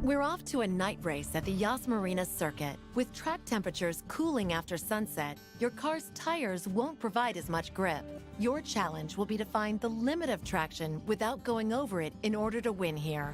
We're off to a night race at the Yas Marina circuit. With track temperatures cooling after sunset, your car's tires won't provide as much grip. Your challenge will be to find the limit of traction without going over it in order to win here.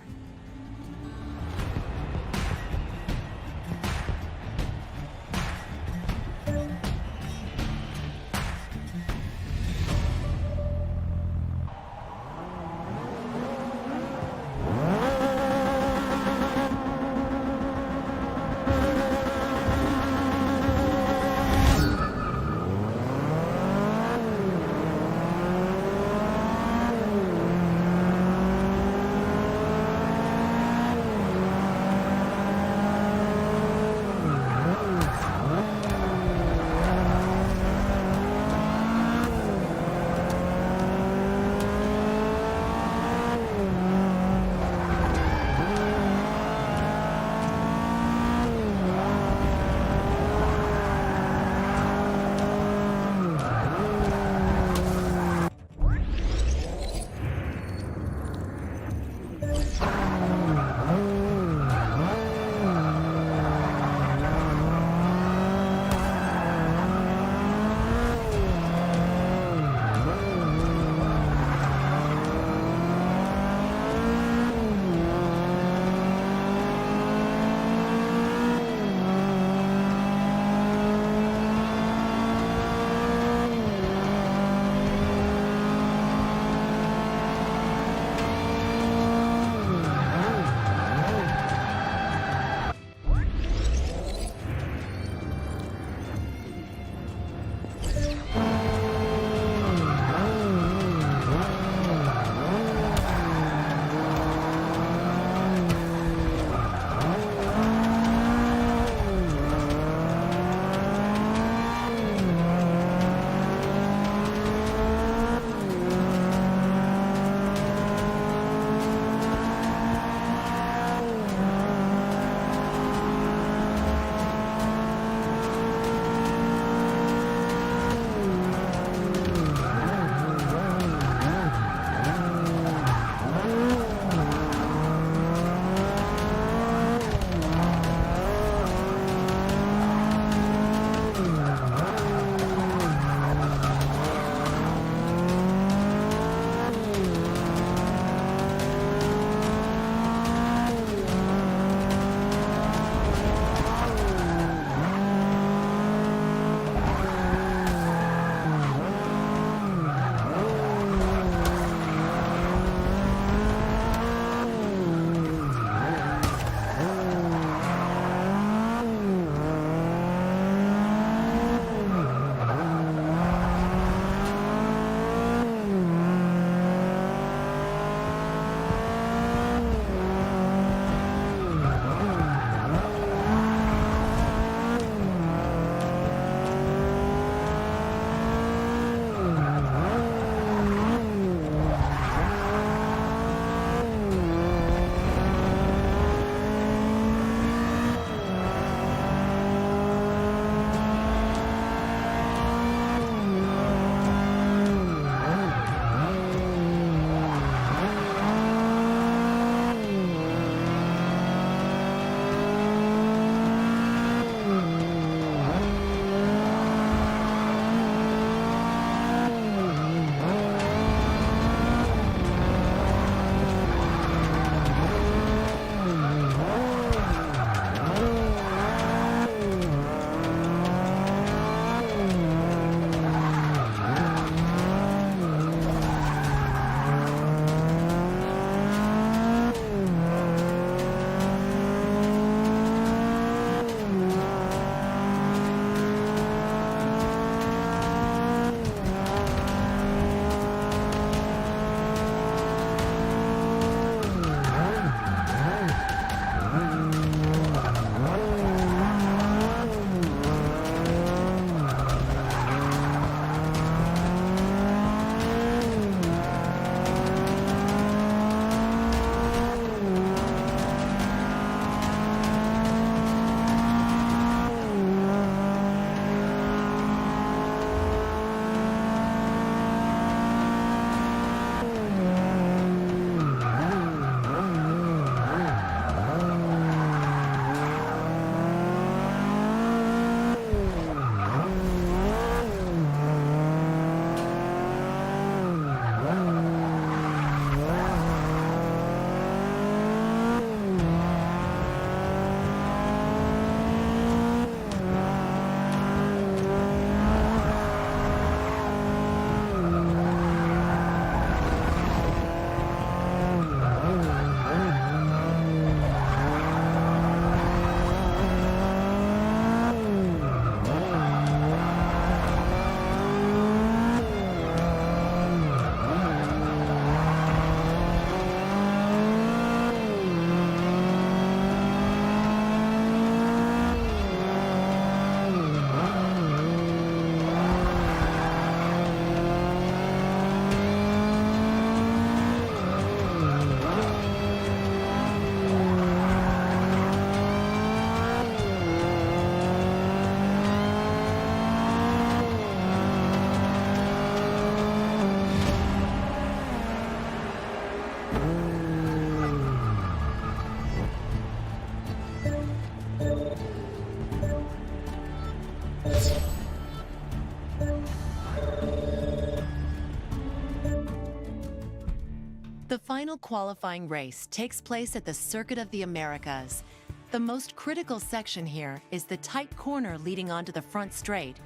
final qualifying race takes place at the Circuit of the Americas. The most critical section here is the tight corner leading onto the front straight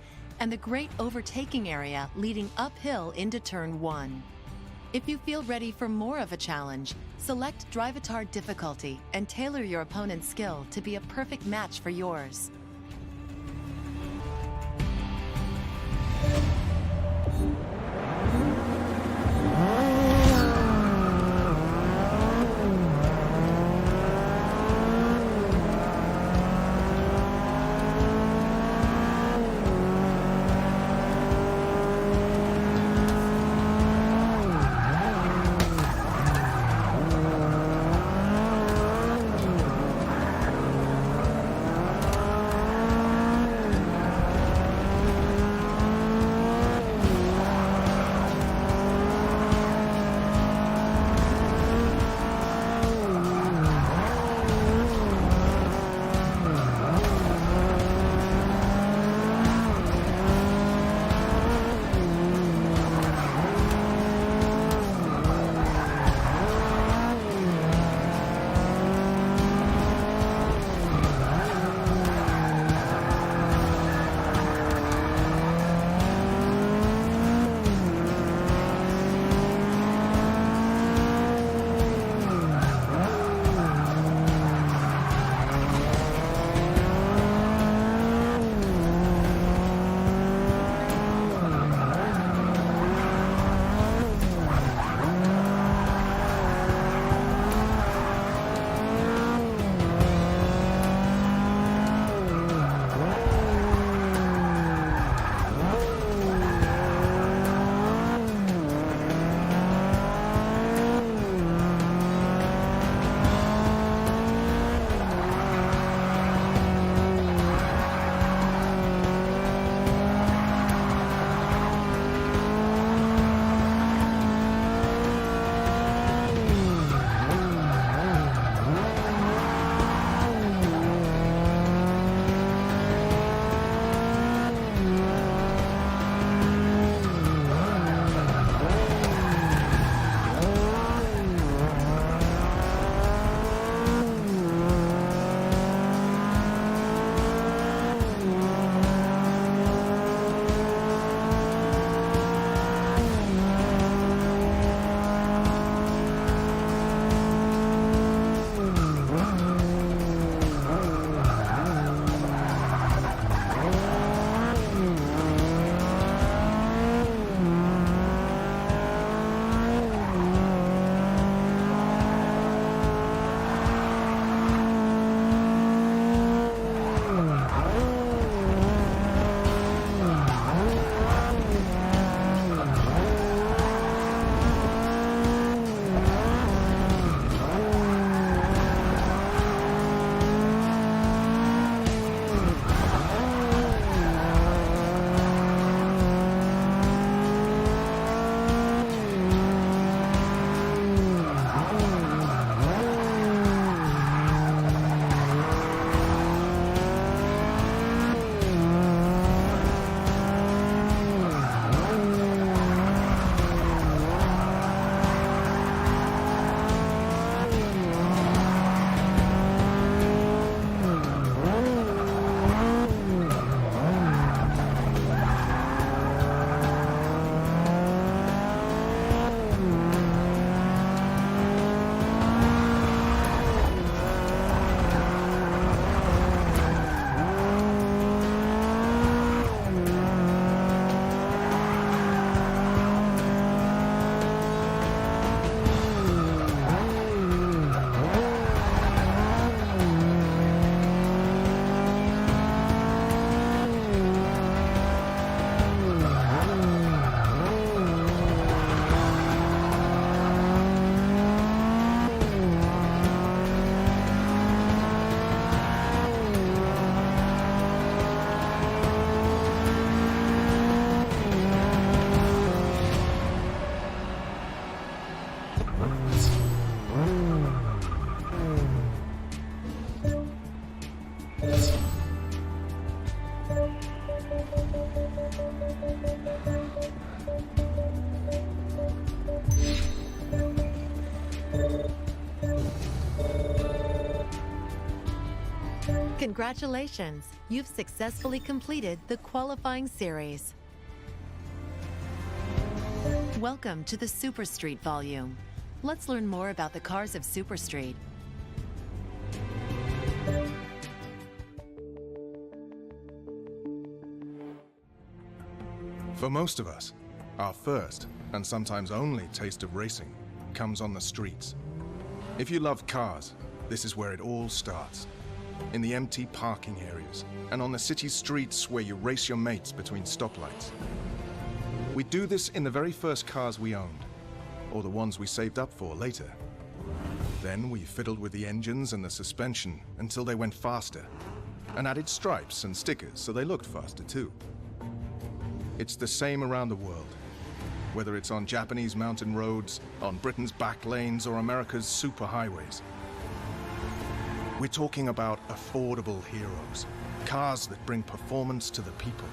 and the great overtaking area leading uphill into Turn 1. If you feel ready for more of a challenge, select Drivatard difficulty and tailor your opponent's skill to be a perfect match for yours. Congratulations! You've successfully completed the qualifying series. Welcome to the Super Street volume. Let's learn more about the cars of Super Street. For most of us, our first, and sometimes only, taste of racing comes on the streets. If you love cars, this is where it all starts. In the empty parking areas, and on the city streets where you race your mates between stoplights. We do this in the very first cars we owned, or the ones we saved up for later. Then we fiddled with the engines and the suspension until they went faster, and added stripes and stickers so they looked faster too. It's the same around the world, whether it's on Japanese mountain roads, on Britain's back lanes, or America's superhighways. We're talking about affordable heroes, cars that bring performance to the people.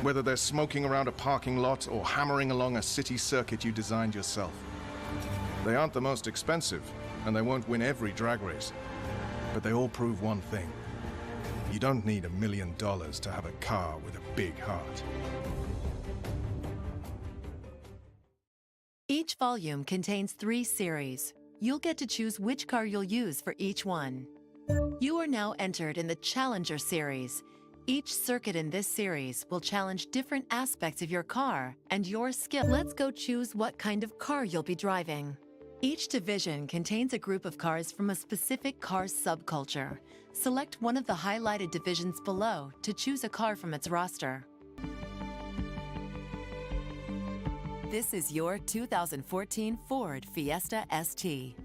Whether they're smoking around a parking lot or hammering along a city circuit you designed yourself. They aren't the most expensive, and they won't win every drag race. But they all prove one thing. You don't need $1 million to have a car with a big heart. Each volume contains 3 series. You'll get to choose which car you'll use for each one. You are now entered in the Challenger series. Each circuit in this series will challenge different aspects of your car and your skill. Let's go choose what kind of car you'll be driving. Each division contains a group of cars from a specific car subculture. Select one of the highlighted divisions below to choose a car from its roster. This is your 2014 Ford Fiesta ST.